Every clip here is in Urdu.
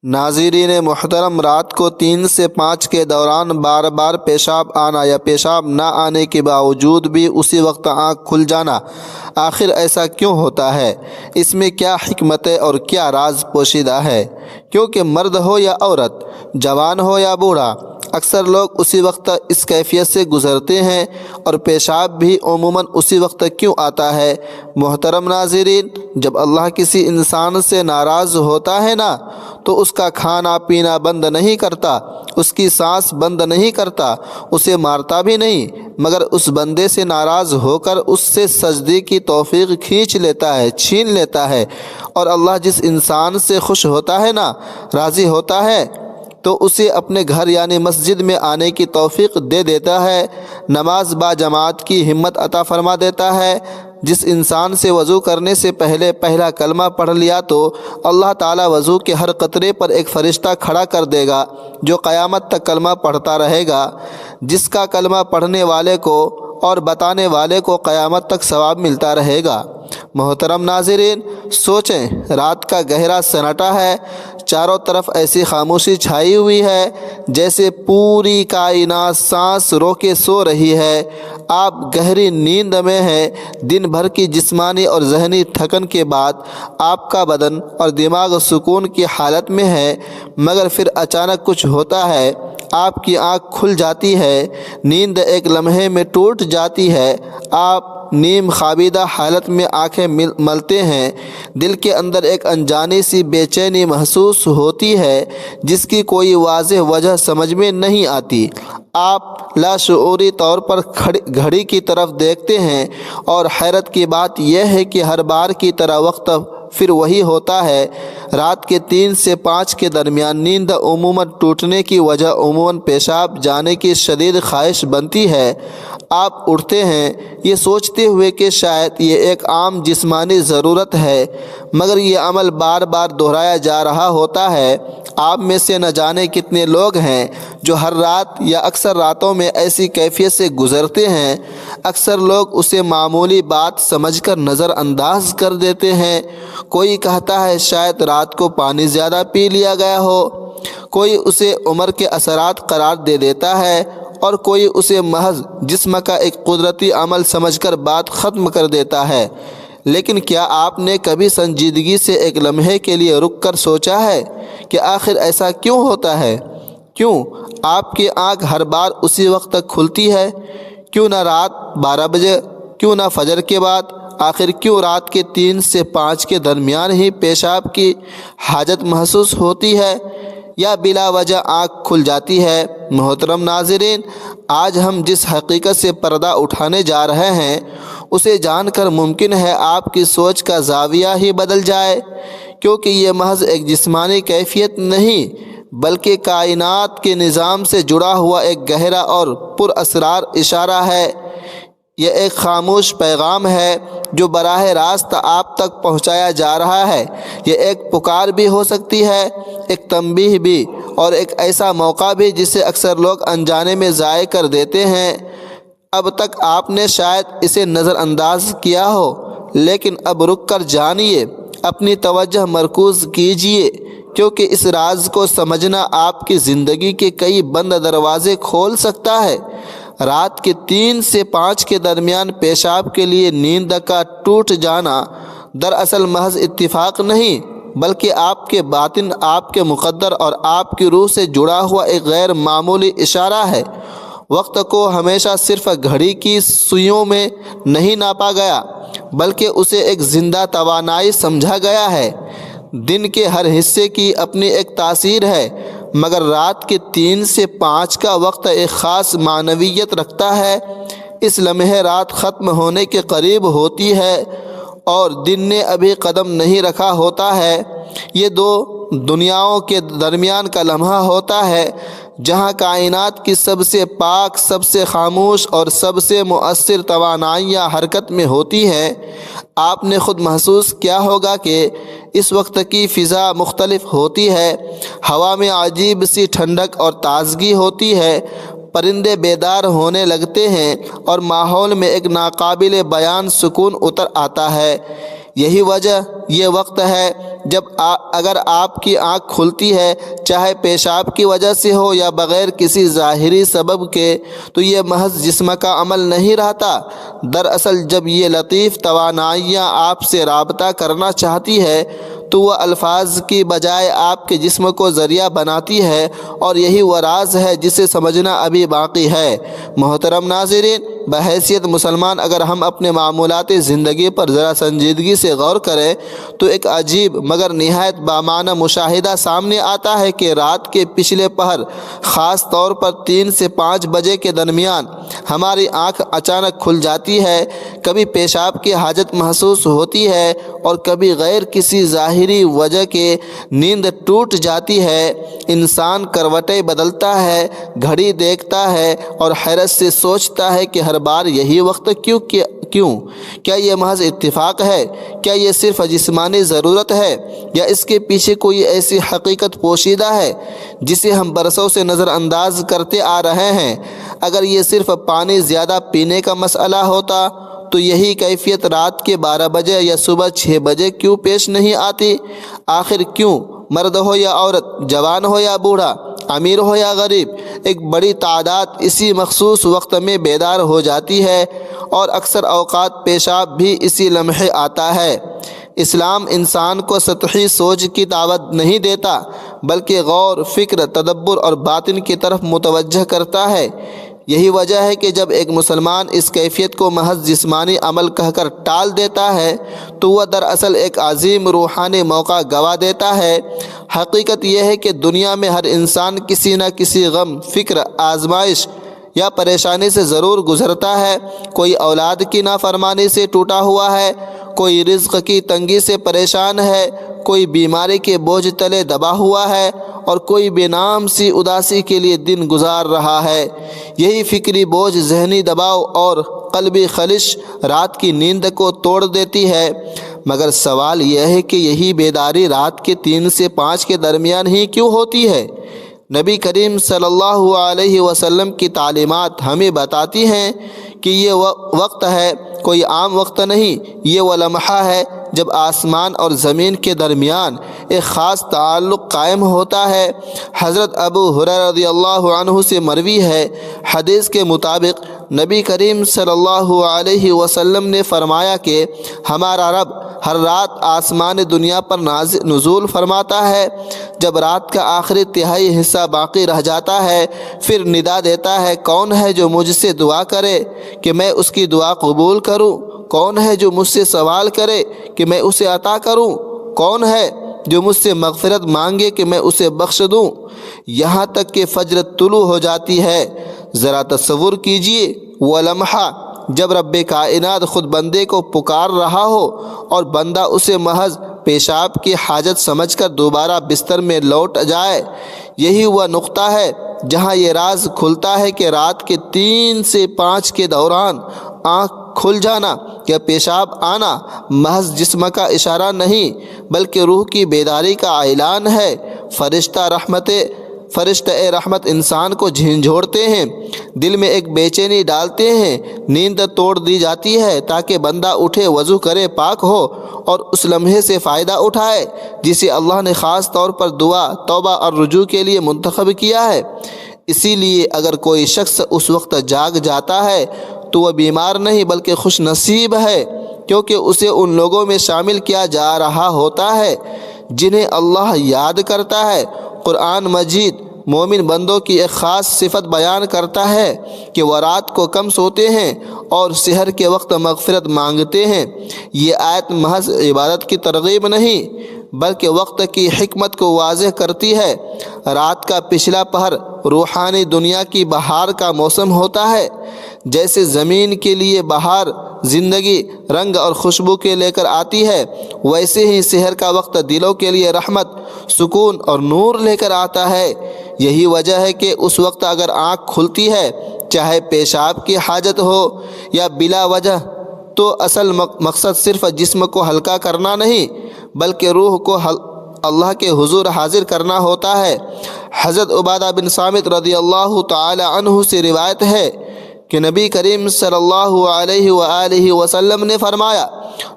ناظرین محترم، رات کو 3 سے 5 کے دوران بار بار پیشاب آنا یا پیشاب نہ آنے کے باوجود بھی اسی وقت آنکھ کھل جانا، آخر ایسا کیوں ہوتا ہے؟ اس میں کیا حکمت اور کیا راز پوشیدہ ہے؟ کیونکہ مرد ہو یا عورت، جوان ہو یا بوڑھا، اکثر لوگ اسی وقت اس کیفیت سے گزرتے ہیں، اور پیشاب بھی عموماً اسی وقت کیوں آتا ہے؟ محترم ناظرین، جب اللہ کسی انسان سے ناراض ہوتا ہے نا، تو اس کا کھانا پینا بند نہیں کرتا، اس کی سانس بند نہیں کرتا، اسے مارتا بھی نہیں، مگر اس بندے سے ناراض ہو کر اس سے سجدے کی توفیق کھینچ لیتا ہے، چھین لیتا ہے۔ اور اللہ جس انسان سے خوش ہوتا ہے نا، راضی ہوتا ہے، تو اسے اپنے گھر یعنی مسجد میں آنے کی توفیق دے دیتا ہے، نماز با جماعت کی ہمت عطا فرما دیتا ہے۔ جس انسان سے وضو کرنے سے پہلے پہلا کلمہ پڑھ لیا، تو اللہ تعالیٰ وضو کے ہر قطرے پر ایک فرشتہ کھڑا کر دے گا جو قیامت تک کلمہ پڑھتا رہے گا، جس کا کلمہ پڑھنے والے کو اور بتانے والے کو قیامت تک ثواب ملتا رہے گا۔ محترم ناظرین، سوچیں، رات کا گہرا سناٹا ہے، چاروں طرف ایسی خاموشی چھائی ہوئی ہے جیسے پوری کائنات سانس روکے سو رہی ہے۔ آپ گہری نیند میں ہیں، دن بھر کی جسمانی اور ذہنی تھکن کے بعد آپ کا بدن اور دماغ سکون کی حالت میں ہے، مگر پھر اچانک کچھ ہوتا ہے، آپ کی آنکھ کھل جاتی ہے، نیند ایک لمحے میں ٹوٹ جاتی ہے، آپ نیم خوابیدہ حالت میں آنکھیں ملتے ہیں، دل کے اندر ایک انجانی سی بے چینی محسوس ہوتی ہے جس کی کوئی واضح وجہ سمجھ میں نہیں آتی۔ آپ لاشعوری طور پر گھڑی کی طرف دیکھتے ہیں، اور حیرت کی بات یہ ہے کہ ہر بار کی طرح وقت پھر وہی ہوتا ہے۔ رات کے 3 سے 5 کے درمیان نیند عموماً ٹوٹنے کی وجہ عموماً پیشاب جانے کی شدید خواہش بنتی ہے۔ آپ اٹھتے ہیں یہ سوچتے ہوئے کہ شاید یہ ایک عام جسمانی ضرورت ہے، مگر یہ عمل بار بار دہرایا جا رہا ہوتا ہے۔ آپ میں سے نہ جانے کتنے لوگ ہیں جو ہر رات یا اکثر راتوں میں ایسی کیفیت سے گزرتے ہیں۔ اکثر لوگ اسے معمولی بات سمجھ کر نظر انداز کر دیتے ہیں۔ کوئی کہتا ہے شاید رات کو پانی زیادہ پی لیا گیا ہو، کوئی اسے عمر کے اثرات قرار دے دیتا ہے، اور کوئی اسے محض جسم کا ایک قدرتی عمل سمجھ کر بات ختم کر دیتا ہے۔ لیکن کیا آپ نے کبھی سنجیدگی سے ایک لمحے کے لیے رک کر سوچا ہے کہ آخر ایسا کیوں ہوتا ہے؟ کیوں آپ کی آنکھ ہر بار اسی وقت تک کھلتی ہے؟ کیوں نہ رات 12 بجے؟ کیوں نہ فجر کے بعد؟ آخر کیوں رات کے 3 سے 5 کے درمیان ہی پیشاب کی حاجت محسوس ہوتی ہے، یا بلا وجہ آنکھ کھل جاتی ہے؟ محترم ناظرین، آج ہم جس حقیقت سے پردہ اٹھانے جا رہے ہیں، اسے جان کر ممکن ہے آپ کی سوچ کا زاویہ ہی بدل جائے، کیونکہ یہ محض ایک جسمانی کیفیت نہیں، بلکہ کائنات کے نظام سے جڑا ہوا ایک گہرا اور پر اسرار اشارہ ہے۔ یہ ایک خاموش پیغام ہے جو براہ راست آپ تک پہنچایا جا رہا ہے۔ یہ ایک پکار بھی ہو سکتی ہے، ایک تنبیہ بھی، اور ایک ایسا موقع بھی جسے اکثر لوگ انجانے میں ضائع کر دیتے ہیں۔ اب تک آپ نے شاید اسے نظر انداز کیا ہو، لیکن اب رک کر جانیے، اپنی توجہ مرکوز کیجیے، کیونکہ اس راز کو سمجھنا آپ کی زندگی کے کئی بند دروازے کھول سکتا ہے۔ رات کے 3 سے 5 کے درمیان پیشاب کے لیے نیند کا ٹوٹ جانا دراصل محض اتفاق نہیں، بلکہ آپ کے باطن، آپ کے مقدر اور آپ کی روح سے جڑا ہوا ایک غیر معمولی اشارہ ہے۔ وقت کو ہمیشہ صرف گھڑی کی سوئیوں میں نہیں ناپا گیا، بلکہ اسے ایک زندہ توانائی سمجھا گیا ہے۔ دن کے ہر حصے کی اپنی ایک تاثیر ہے، مگر رات کے 3 سے 5 کا وقت ایک خاص معنویت رکھتا ہے۔ اس لمحے رات ختم ہونے کے قریب ہوتی ہے اور دن نے ابھی قدم نہیں رکھا ہوتا ہے۔ یہ 2 دنیاؤں کے درمیان کا لمحہ ہوتا ہے جہاں کائنات کی سب سے پاک، سب سے خاموش اور سب سے مؤثر توانائیاں حرکت میں ہوتی ہیں۔ آپ نے خود محسوس کیا ہوگا کہ اس وقت کی فضا مختلف ہوتی ہے، ہوا میں عجیب سی ٹھنڈک اور تازگی ہوتی ہے، پرندے بیدار ہونے لگتے ہیں، اور ماحول میں ایک ناقابل بیان سکون اتر آتا ہے۔ یہی وجہ یہ وقت ہے جب اگر آپ کی آنکھ کھلتی ہے، چاہے پیشاب کی وجہ سے ہو یا بغیر کسی ظاہری سبب کے، تو یہ محض جسم کا عمل نہیں رہتا۔ دراصل جب یہ لطیف توانائیاں آپ سے رابطہ کرنا چاہتی ہے تو وہ الفاظ کی بجائے آپ کے جسم کو ذریعہ بناتی ہے، اور یہی وہ راز ہے جسے سمجھنا ابھی باقی ہے۔ محترم ناظرین، بحیثیت مسلمان اگر ہم اپنے معمولات زندگی پر ذرا سنجیدگی سے غور کریں تو ایک عجیب مگر نہایت بامعنی مشاہدہ سامنے آتا ہے کہ رات کے پچھلے پہر، خاص طور پر 3 سے 5 بجے کے درمیان، ہماری آنکھ اچانک کھل جاتی ہے۔ کبھی پیشاب کی حاجت محسوس ہوتی ہے اور کبھی غیر کسی ظاہری وجہ کے نیند ٹوٹ جاتی ہے۔ انسان کروٹیں بدلتا ہے، گھڑی دیکھتا ہے اور حیرت سے سوچتا ہے کہ ہر بار یہی وقت کیوں؟ کیا یہ محض اتفاق ہے؟ کیا یہ صرف جسمانی ضرورت ہے یا اس کے پیچھے کوئی ایسی حقیقت پوشیدہ ہے جسے ہم برسوں سے نظر انداز کرتے آ رہے ہیں؟ اگر یہ صرف پانی زیادہ پینے کا مسئلہ ہوتا تو یہی کیفیت رات کے 12 بجے یا صبح 6 بجے کیوں پیش نہیں آتی؟ آخر کیوں مرد ہو یا عورت، جوان ہو یا بوڑھا، امیر ہو یا غریب، ایک بڑی تعداد اسی مخصوص وقت میں بیدار ہو جاتی ہے، اور اکثر اوقات پیشاب بھی اسی لمحے آتا ہے؟ اسلام انسان کو سطحی سوچ کی دعوت نہیں دیتا، بلکہ غور، فکر، تدبر اور باطن کی طرف متوجہ کرتا ہے۔ یہی وجہ ہے کہ جب ایک مسلمان اس کیفیت کو محض جسمانی عمل کہہ کر ٹال دیتا ہے تو وہ دراصل ایک عظیم روحانی موقع گنوا دیتا ہے۔ حقیقت یہ ہے کہ دنیا میں ہر انسان کسی نہ کسی غم، فکر، آزمائش یا پریشانی سے ضرور گزرتا ہے۔ کوئی اولاد کی نافرمانی سے ٹوٹا ہوا ہے، کوئی رزق کی تنگی سے پریشان ہے، کوئی بیماری کے بوجھ تلے دبا ہوا ہے، اور کوئی بے نام سی اداسی کے لیے دن گزار رہا ہے۔ یہی فکری بوجھ، ذہنی دباؤ اور قلبی خلش رات کی نیند کو توڑ دیتی ہے۔ مگر سوال یہ ہے کہ یہی بیداری رات کے 3 سے 5 کے درمیان ہی کیوں ہوتی ہے؟ نبی کریم صلی اللہ علیہ وسلم کی تعلیمات ہمیں بتاتی ہیں کہ یہ وقت ہے، کوئی عام وقت نہیں، یہ وہ لمحہ ہے جب آسمان اور زمین کے درمیان ایک خاص تعلق قائم ہوتا ہے۔ حضرت ابو ہریرہ رضی اللہ عنہ سے مروی ہے، حدیث کے مطابق نبی کریم صلی اللہ علیہ وسلم نے فرمایا کہ ہمارا رب ہر رات آسمان دنیا پر نزول فرماتا ہے۔ جب رات کا آخری تہائی حصہ باقی رہ جاتا ہے، پھر ندا دیتا ہے، کون ہے جو مجھ سے دعا کرے کہ میں اس کی دعا قبول کروں؟ کون ہے جو مجھ سے سوال کرے کہ میں اسے عطا کروں؟ کون ہے جو مجھ سے مغفرت مانگے کہ میں اسے بخش دوں؟ یہاں تک کہ فجر طلوع ہو جاتی ہے۔ ذرا تصور کیجئے وہ لمحہ جب رب کائنات خود بندے کو پکار رہا ہو اور بندہ اسے محض پیشاب کی حاجت سمجھ کر دوبارہ بستر میں لوٹ جائے۔ یہی وہ نقطہ ہے جہاں یہ راز کھلتا ہے کہ رات کے 3 سے 5 کے دوران آنکھ کھل جانا یا پیشاب آنا محض جسم کا اشارہ نہیں بلکہ روح کی بیداری کا اعلان ہے۔ فرشتہ رحمت انسان کو جھنجھوڑتے ہیں، دل میں ایک بے چینی ڈالتے ہیں، نیند توڑ دی جاتی ہے تاکہ بندہ اٹھے، وضو کرے، پاک ہو اور اس لمحے سے فائدہ اٹھائے جسے اللہ نے خاص طور پر دعا، توبہ اور رجوع کے لیے منتخب کیا ہے۔ اسی لیے اگر کوئی شخص اس وقت جاگ جاتا ہے تو وہ بیمار نہیں بلکہ خوش نصیب ہے، کیونکہ اسے ان لوگوں میں شامل کیا جا رہا ہوتا ہے جنہیں اللہ یاد کرتا ہے۔ قرآن مجید مومن بندوں کی ایک خاص صفت بیان کرتا ہے کہ وہ رات کو کم سوتے ہیں اور سحر کے وقت مغفرت مانگتے ہیں۔ یہ آیت محض عبادت کی ترغیب نہیں بلکہ وقت کی حکمت کو واضح کرتی ہے۔ رات کا پچھلا پہر روحانی دنیا کی بہار کا موسم ہوتا ہے۔ جیسے زمین کے لیے بہار زندگی، رنگ اور خوشبو کے لے کر آتی ہے، ویسے ہی سحر کا وقت دلوں کے لیے رحمت، سکون اور نور لے کر آتا ہے۔ یہی وجہ ہے کہ اس وقت اگر آنکھ کھلتی ہے، چاہے پیشاب کی حاجت ہو یا بلا وجہ، تو اصل مقصد صرف جسم کو ہلکا کرنا نہیں بلکہ روح کو اللہ کے حضور حاضر کرنا ہوتا ہے۔ حضرت عبادہ بن صامت رضی اللہ تعالی عنہ سے روایت ہے کہ نبی کریم صلی اللہ علیہ وآلہ وسلم نے فرمایا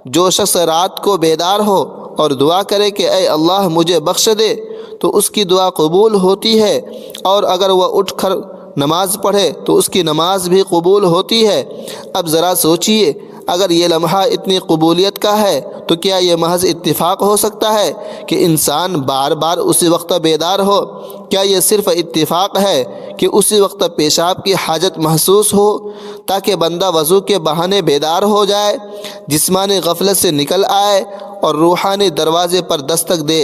جو شخص رات کو بیدار ہو اور دعا کرے کہ اے اللہ مجھے بخش دے تو اس کی دعا قبول ہوتی ہے، اور اگر وہ اٹھ کر نماز پڑھے تو اس کی نماز بھی قبول ہوتی ہے۔ اب ذرا سوچئے، اگر یہ لمحہ اتنی قبولیت کا ہے تو کیا یہ محض اتفاق ہو سکتا ہے کہ انسان بار بار اسی وقت بیدار ہو؟ کیا یہ صرف اتفاق ہے کہ اسی وقت پیشاب کی حاجت محسوس ہو تاکہ بندہ وضو کے بہانے بیدار ہو جائے، جسمانی غفلت سے نکل آئے اور روحانی دروازے پر دستک دے؟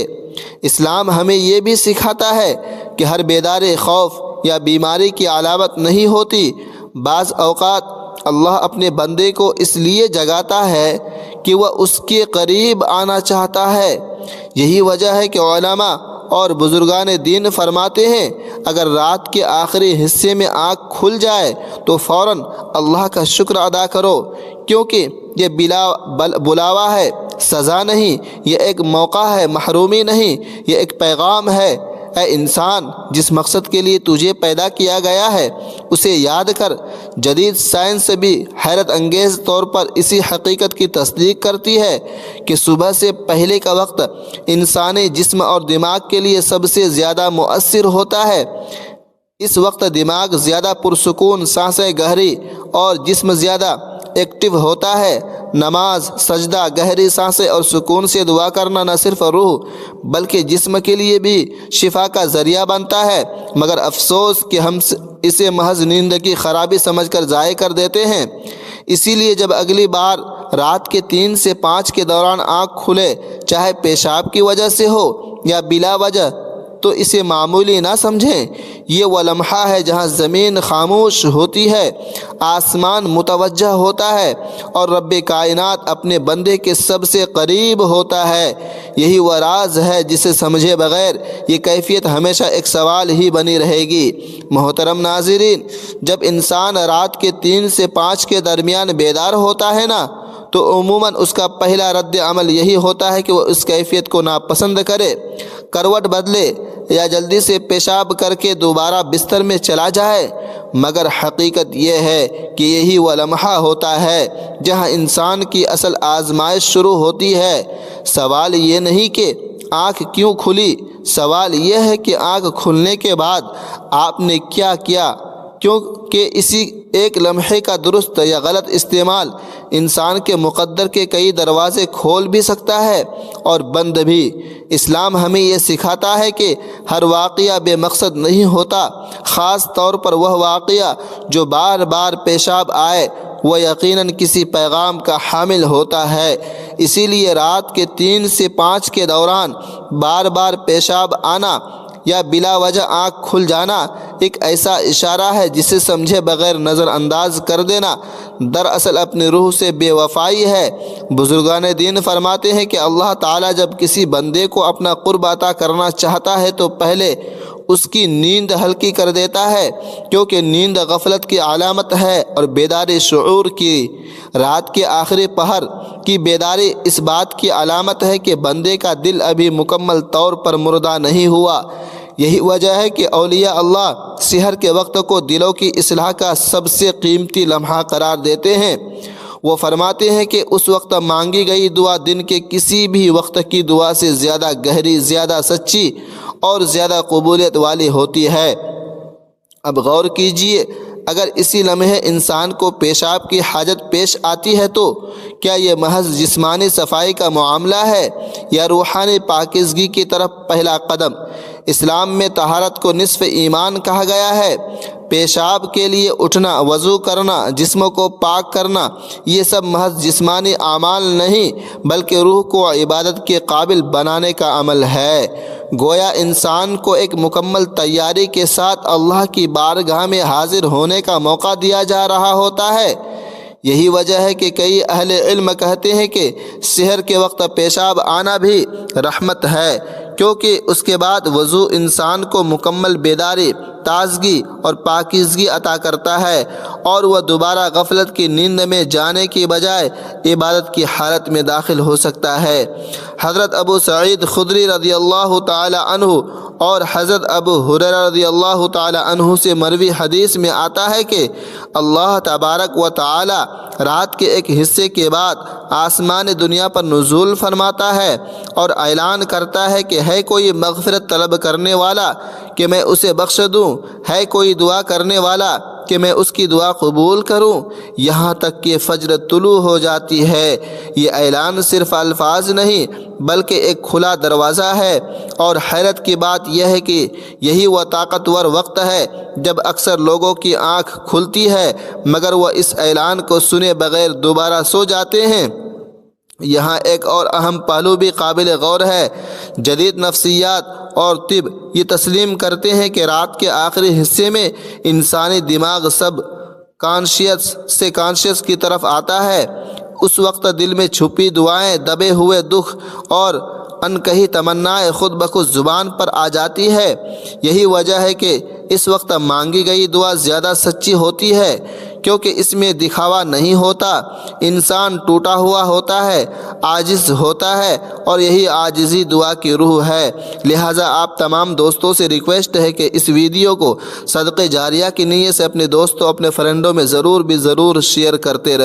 اسلام ہمیں یہ بھی سکھاتا ہے کہ ہر بیداری خوف یا بیماری کی علامت نہیں ہوتی۔ بعض اوقات اللہ اپنے بندے کو اس لیے جگاتا ہے کہ وہ اس کے قریب آنا چاہتا ہے۔ یہی وجہ ہے کہ علماء اور بزرگان دین فرماتے ہیں اگر رات کے آخری حصے میں آنکھ کھل جائے تو فوراً اللہ کا شکر ادا کرو، کیونکہ یہ بلاوا ہے، سزا نہیں، یہ ایک موقع ہے، محرومی نہیں، یہ ایک پیغام ہے۔ اے انسان، جس مقصد کے لیے تجھے پیدا کیا گیا ہے اسے یاد کر۔ جدید سائنس بھی حیرت انگیز طور پر اسی حقیقت کی تصدیق کرتی ہے کہ صبح سے پہلے کا وقت انسانی جسم اور دماغ کے لیے سب سے زیادہ مؤثر ہوتا ہے۔ اس وقت دماغ زیادہ پرسکون، سانسیں گہری اور جسم زیادہ ایکٹیو ہوتا ہے۔ نماز، سجدہ، گہری سانسیں اور سکون سے دعا کرنا نہ صرف روح بلکہ جسم کے لیے بھی شفا کا ذریعہ بنتا ہے، مگر افسوس کہ ہم اسے محض نیند کی خرابی سمجھ کر ضائع کر دیتے ہیں۔ اسی لیے جب اگلی بار رات کے 3 سے 5 کے دوران آنکھ کھلے، چاہے پیشاب کی وجہ سے ہو یا بلا وجہ، تو اسے معمولی نہ سمجھیں۔ یہ وہ لمحہ ہے جہاں زمین خاموش ہوتی ہے، آسمان متوجہ ہوتا ہے اور رب کائنات اپنے بندے کے سب سے قریب ہوتا ہے۔ یہی وہ راز ہے جسے سمجھے بغیر یہ کیفیت ہمیشہ ایک سوال ہی بنی رہے گی۔ محترم ناظرین، جب انسان رات کے 3 سے 5 کے درمیان بیدار ہوتا ہے نا، تو عموماً اس کا پہلا رد عمل یہی ہوتا ہے کہ وہ اس کیفیت کو ناپسند کرے، کروٹ بدلے یا جلدی سے پیشاب کر کے دوبارہ بستر میں چلا جائے۔ مگر حقیقت یہ ہے کہ یہی وہ لمحہ ہوتا ہے جہاں انسان کی اصل آزمائش شروع ہوتی ہے۔ سوال یہ نہیں کہ آنکھ کیوں کھلی، سوال یہ ہے کہ آنکھ کھلنے کے بعد آپ نے کیا کیا، کیونکہ اسی ایک لمحے کا درست یا غلط استعمال انسان کے مقدر کے کئی دروازے کھول بھی سکتا ہے اور بند بھی۔ اسلام ہمیں یہ سکھاتا ہے کہ ہر واقعہ بے مقصد نہیں ہوتا، خاص طور پر وہ واقعہ جو بار بار پیشاب آئے وہ یقیناً کسی پیغام کا حامل ہوتا ہے۔ اسی لیے رات کے 3 سے 5 کے دوران بار بار پیشاب آنا یا بلا وجہ آنکھ کھل جانا ایک ایسا اشارہ ہے جسے سمجھے بغیر نظر انداز کر دینا دراصل اپنی روح سے بے وفائی ہے۔ بزرگان دین فرماتے ہیں کہ اللہ تعالیٰ جب کسی بندے کو اپنا قرب عطا کرنا چاہتا ہے تو پہلے اس کی نیند ہلکی کر دیتا ہے، کیونکہ نیند غفلت کی علامت ہے اور بیداری شعور کی۔ رات کے آخری پہر کی بیداری اس بات کی علامت ہے کہ بندے کا دل ابھی مکمل طور پر مردہ نہیں ہوا۔ یہی وجہ ہے کہ اولیاء اللہ سحر کے وقت کو دلوں کی اصلاح کا سب سے قیمتی لمحہ قرار دیتے ہیں۔ وہ فرماتے ہیں کہ اس وقت مانگی گئی دعا دن کے کسی بھی وقت کی دعا سے زیادہ گہری، زیادہ سچی اور زیادہ قبولیت والی ہوتی ہے۔ اب غور کیجئے، اگر اسی لمحے انسان کو پیشاب کی حاجت پیش آتی ہے تو کیا یہ محض جسمانی صفائی کا معاملہ ہے یا روحانی پاکیزگی کی طرف پہلا قدم؟ اسلام میں طہارت کو نصف ایمان کہا گیا ہے۔ پیشاب کے لیے اٹھنا، وضو کرنا، جسم کو پاک کرنا، یہ سب محض جسمانی اعمال نہیں بلکہ روح کو عبادت کے قابل بنانے کا عمل ہے۔ گویا انسان کو ایک مکمل تیاری کے ساتھ اللہ کی بارگاہ میں حاضر ہونے کا موقع دیا جا رہا ہوتا ہے۔ یہی وجہ ہے کہ کئی اہل علم کہتے ہیں کہ سحر کے وقت پیشاب آنا بھی رحمت ہے، کیونکہ اس کے بعد وضو انسان کو مکمل بیداری، تازگی اور پاکیزگی عطا کرتا ہے اور وہ دوبارہ غفلت کی نیند میں جانے کی بجائے عبادت کی حالت میں داخل ہو سکتا ہے۔ حضرت ابو سعید خدری رضی اللہ تعالی عنہ اور حضرت ابو ہریرہ رضی اللہ تعالی عنہ سے مروی حدیث میں آتا ہے کہ اللہ تبارک و تعالی رات کے ایک حصے کے بعد آسمان دنیا پر نزول فرماتا ہے اور اعلان کرتا ہے کہ ہے کوئی مغفرت طلب کرنے والا کہ میں اسے بخش دوں، ہے کوئی دعا کرنے والا کہ میں اس کی دعا قبول کروں، یہاں تک کہ فجر طلوع ہو جاتی ہے۔ یہ اعلان صرف الفاظ نہیں بلکہ ایک کھلا دروازہ ہے، اور حیرت کی بات یہ ہے کہ یہی وہ طاقتور وقت ہے جب اکثر لوگوں کی آنکھ کھلتی ہے مگر وہ اس اعلان کو سنے بغیر دوبارہ سو جاتے ہیں۔ یہاں ایک اور اہم پہلو بھی قابل غور ہے۔ جدید نفسیات اور طب یہ تسلیم کرتے ہیں کہ رات کے آخری حصے میں انسانی دماغ سب کانشیس کی طرف آتا ہے۔ اس وقت دل میں چھپی دعائیں، دبے ہوئے دکھ اور انکہی تمنائیں خود بخود زبان پر آ جاتی ہے۔ یہی وجہ ہے کہ اس وقت مانگی گئی دعا زیادہ سچی ہوتی ہے، کیونکہ اس میں دکھاوا نہیں ہوتا۔ انسان ٹوٹا ہوا ہوتا ہے، عاجز ہوتا ہے، اور یہی عاجزی دعا کی روح ہے۔ لہٰذا آپ تمام دوستوں سے ریکویسٹ ہے کہ اس ویڈیو کو صدقہ جاریہ کی نیت سے اپنے دوستوں، اپنے فرینڈوں میں ضرور شیئر کرتے رہیں۔